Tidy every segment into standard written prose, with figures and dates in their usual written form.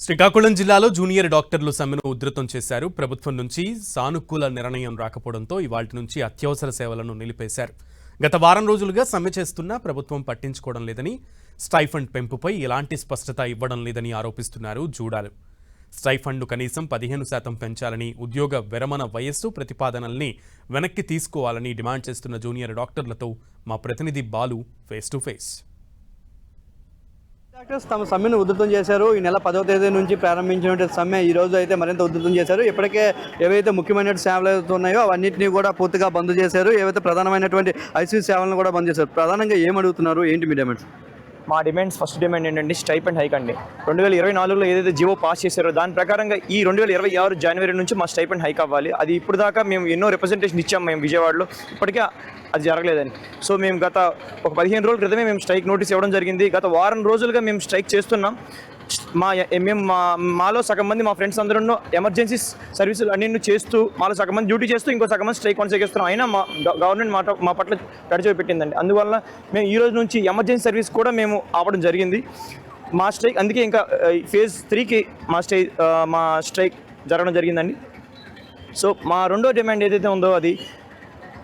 శ్రీకాకుళం జిల్లాలో జూనియర్ డాక్టర్లు సమ్మెను ఉధృతం చేశారు. ప్రభుత్వం నుంచి సానుకూల నిర్ణయం రాకపోవడంతో ఇవాల్టి నుంచి అత్యవసర సేవలను నిలిపేశారు. గత వారం రోజులుగా సమ్మె చేస్తున్నా ప్రభుత్వం పట్టించుకోవడం లేదని, స్టైఫండ్ పెంపుపై ఎలాంటి స్పష్టత ఇవ్వడం లేదని ఆరోపిస్తున్నారు జూడాలు. స్టైఫండ్ను కనీసం 15% పెంచాలని, ఉద్యోగ విరమణ వయస్సు ప్రతిపాదనల్ని వెనక్కి తీసుకోవాలని డిమాండ్ చేస్తున్న జూనియర్ డాక్టర్లతో మా ప్రతినిధి Balu face to face. Doctors తమ సమ్మెను ఉధృతం చేశారు. ఈ నెల 10వ తేదీ నుంచి ప్రారంభించినటువంటి సమ్మె ఈ రోజు అయితే మరింత ఉధృతం చేశారు. ఇప్పటికే ఏవైతే ముఖ్యమైన సేవలు ఏవైతే ఉన్నాయో అవన్నింటినీ కూడా పూర్తిగా బంద్ చేశారు. ఏవైతే ప్రధానమైనటువంటి ఐసీయూ సేవలను కూడా బంద్ చేశారు. ప్రధానంగా ఏమడుగుతున్నారు, ఏంటి మీ డిమాండ్స్? మా డిమాండ్స్ ఫస్ట్ డిమాండ్ ఏంటంటే స్టైపెండ్ హైక్ అండి. 2024లో ఏదైతే జీవో పాస్ చేశారో దాని ప్రకారంగా ఈ 2026 జనవరి నుంచి మా స్టైపెండ్ హైక్ అవ్వాలి. అది ఇప్పుడు దాకా మేము ఎన్నో రిప్రజెంటేషన్ ఇచ్చాము మేము విజయవాడలో, ఇప్పటికే అది జరగలేదని. సో మేము గత ఒక 15 రోజుల క్రితమే మేము స్ట్రైక్ నోటీస్ ఇవ్వడం జరిగింది. గత వారం రోజులుగా మేము స్ట్రైక్ చేస్తున్నాం. మాలో సగం మంది మా ఫ్రెండ్స్ అందరూ ఎమర్జెన్సీ సర్వీసులు అన్ని చేస్తూ, మాలో సగం మంది డ్యూటీ చేస్తూ ఇంకో సగం మంది స్ట్రైక్ కొనసాగిస్తున్నాం. అయినా గవర్నమెంట్ మా పట్ల గడిచిపోయి పెట్టిందండి. అందువల్ల మేము ఈ రోజు నుంచి ఎమర్జెన్సీ సర్వీస్ కూడా మేము ఆపడం జరిగింది. మా స్ట్రైక్ అందుకే ఇంకా ఫేజ్ 3కి మా స్ట్రైక్ జరగడం జరిగిందండి. సో మా రెండో డిమాండ్ ఏదైతే ఉందో అది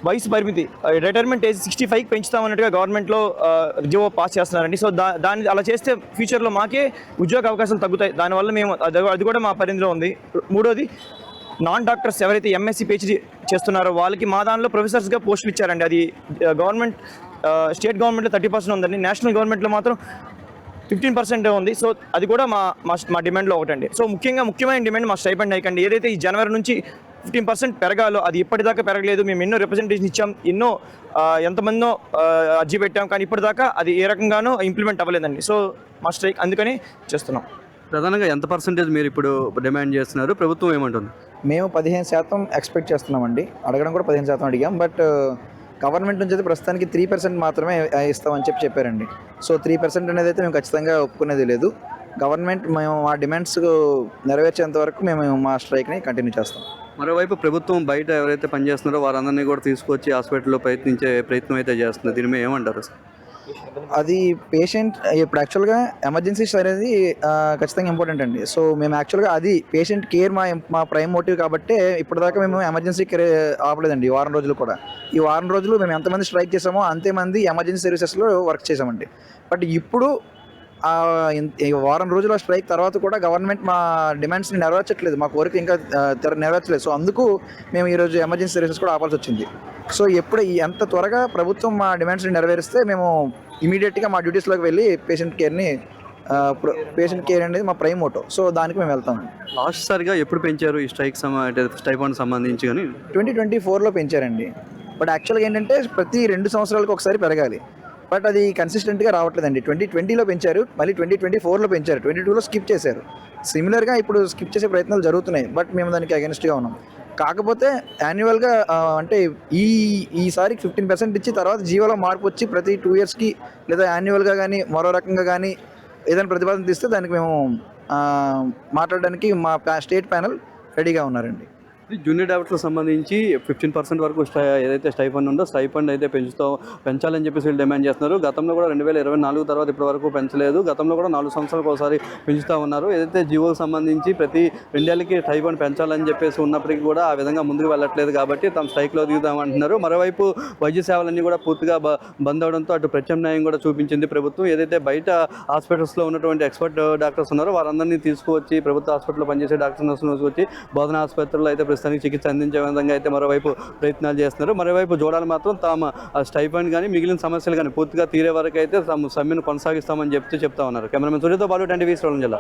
వయసు పరిమితి, రిటైర్మెంట్ ఏజ్ 65కి పెంచుతామన్నట్టుగా గవర్నమెంట్లో జీవో పాస్ చేస్తున్నారండి. సో దాన్ని అలా చేస్తే ఫ్యూచర్లో మాకే ఉద్యోగ అవకాశాలు తగ్గుతాయి. దానివల్ల మేము అది కూడా మా పరిధిలో ఉంది. మూడోది, నాన్ డాక్టర్స్ ఎవరైతే ఎంఎస్సీ పిహెచ్డీ చేస్తున్నారో వాళ్ళకి మా దానిలో ప్రొఫెసర్స్గా పోస్టులు ఇచ్చారండి. అది గవర్నమెంట్ స్టేట్ గవర్నమెంట్లో 30% ఉందండి, నేషనల్ గవర్నమెంట్లో మాత్రం 15% ఉంది. సో అది కూడా మా డిమాండ్లో ఒకటండి. సో ముఖ్యమైన డిమాండ్ మా స్టైపెండ్ హైక్ అండి. ఏదైతే ఈ జనవరి నుంచి 15% పెరగాలో అది ఇప్పటిదాకా పెరగలేదు. మేము ఎన్నో రిప్రజెంటేషన్ ఇచ్చాం, ఎంతమందో అర్జీ పెట్టాం, కానీ ఇప్పటిదాకా అది ఏ రకంగానూ ఇంప్లిమెంట్ అవ్వలేదండి. సో మా స్ట్రైక్ అందుకని చేస్తున్నాం. ప్రధానంగా ఎంత పర్సెంటేజ్ మీరు ఇప్పుడు డిమాండ్ చేస్తున్నారు, ప్రభుత్వం ఏమంటుంది? మేము 15% ఎక్స్పెక్ట్ చేస్తున్నామండి. అడగడం కూడా 15% అడిగాం. బట్ గవర్నమెంట్ నుంచి అయితే ప్రస్తుతానికి 3% మాత్రమే ఇస్తామని చెప్పారండి. సో 3% అనేది అయితే మేము ఖచ్చితంగా ఒప్పుకునేది లేదు. గవర్నమెంట్ మేము మా డిమాండ్స్ నెరవేర్చేంత వరకు మేము మా స్ట్రైక్ని కంటిన్యూ చేస్తాం. మరోవైపు ప్రభుత్వం బయట ఎవరైతే పనిచేస్తున్నారో వారందరినీ కూడా తీసుకొచ్చి హాస్పిటల్లో ప్రయత్నం అయితే చేస్తుంది. దీని మీద ఏమంటారు? అది పేషెంట్ ఇప్పుడు యాక్చువల్గా ఎమర్జెన్సీస్ అనేది ఖచ్చితంగా ఇంపార్టెంట్ అండి. సో మేము యాక్చువల్గా అది పేషెంట్ కేర్ మా ప్రైమ్ మోటివ్ కాబట్టి ఇప్పటిదాకా మేము ఎమర్జెన్సీ కేర్ ఆపలేదండి. ఈ వారం రోజులు కూడా, ఈ వారం రోజులు మేము ఎంతమంది స్ట్రైక్ చేసామో అంతేమంది ఎమర్జెన్సీ సర్వీసెస్లో వర్క్ చేసామండి. బట్ ఇప్పుడు వారం రోజుల స్ట్రైక్ తర్వాత కూడా గవర్నమెంట్ మా డిమాండ్స్ని నెరవేర్చట్లేదు, మా కోరిక ఇంకా నెరవేర్చలేదు. సో అందుకు మేము ఈరోజు ఎమర్జెన్సీ సర్వీసెస్ కూడా ఆపాల్సి వచ్చింది. సో ఎంత త్వరగా ప్రభుత్వం మా డిమాండ్స్ని నెరవేరిస్తే మేము ఇమీడియట్గా మా డ్యూటీస్లోకి వెళ్ళి పేషెంట్ కేర్ అనేది మా ప్రైమ్ మోటో. సో దానికి మేము వెళ్తామండి. లాస్ట్ సారిగా ఎప్పుడు పెంచారు ఈ స్టైఫండ్ సంబంధించి? కానీ 2024లో పెంచారండి. బట్ యాక్చువల్గా ఏంటంటే ప్రతి 2 సంవత్సరాలకు ఒకసారి పెరగాలి. బట్ అది కన్సిస్టెంట్గా రావట్లేదండి. 2020లో పెంచారు, మళ్ళీ 2024లో పెంచారు, 2022లో స్కిప్ చేశారు. సిమిలర్గా ఇప్పుడు స్కిప్ చేసే ప్రయత్నాలు జరుగుతున్నాయి. బట్ మేము దానికి అగెన్స్ట్గా ఉన్నాం. కాకపోతే యాన్యువల్గా అంటే ఈసారి 15% ఇచ్చి తర్వాత జీవోలో మార్పు వచ్చి ప్రతి 2 ఇయర్స్కి లేదా యాన్యువల్గా కానీ మరో రకంగా కానీ ఏదైనా ప్రతిపాదన తీస్తే దానికి మేము మాట్లాడడానికి మా స్టేట్ ప్యానెల్ రెడీగా ఉన్నారండి. జూనియర్ డాక్టర్లకు సంబంధించి 15% వరకు ఏదైతే స్టైఫండ్ ఉందో స్టైఫండ్ అయితే పెంచాలని చెప్పేసి వీళ్ళు డిమాండ్ చేస్తున్నారు. గతంలో కూడా 2024 తర్వాత ఇప్పటి వరకు పెంచలేదు. గతంలో కూడా 4 సంవత్సరాలకు ఒకసారి పెంచుతూ ఉన్నారు. ఏదైతే జీవోకి సంబంధించి ప్రతి 2 ఏళ్ళకి స్టైఫండ్ పెంచాలని చెప్పేసి ఉన్నప్పటికీ కూడా ఆ విధంగా ముందుకు వెళ్ళట్లేదు కాబట్టి తమ స్ట్రైక్లో దిగుతామంటున్నారు. మరోవైపు వైద్య సేవలన్నీ కూడా పూర్తిగా బంద్ అవడంతో అటు ప్రత్యామ్నాయం కూడా చూపించింది ప్రభుత్వం. ఏదైతే బయట హాస్పిటల్స్లో ఉన్నటువంటి ఎక్స్పర్ట్ డాక్టర్స్ ఉన్నారో వారందరినీ తీసుకువచ్చి ప్రభుత్వ హాస్పిటల్లో పనిచేసే డాక్టర్స్ తీసుకొచ్చి బోధన ఆసుపత్రుల్లో అయితే చికిత్స అందించే విధంగా అయితే మరోవైపు ప్రయత్నాలు చేస్తున్నారు. మరోవైపు జోడాలు మాత్రం తమ స్టైఫండ్ కానీ మిగిలిన సమస్యలు కానీ పూర్తిగా తీరే వరకు అయితే తమ సమ్మెను కొనసాగిస్తామని చెప్తా ఉన్నారు. కెమెరామెన్ సూర్యతో బాలు, 10 టీవీ శ్రీకాకుళం జిల్లా.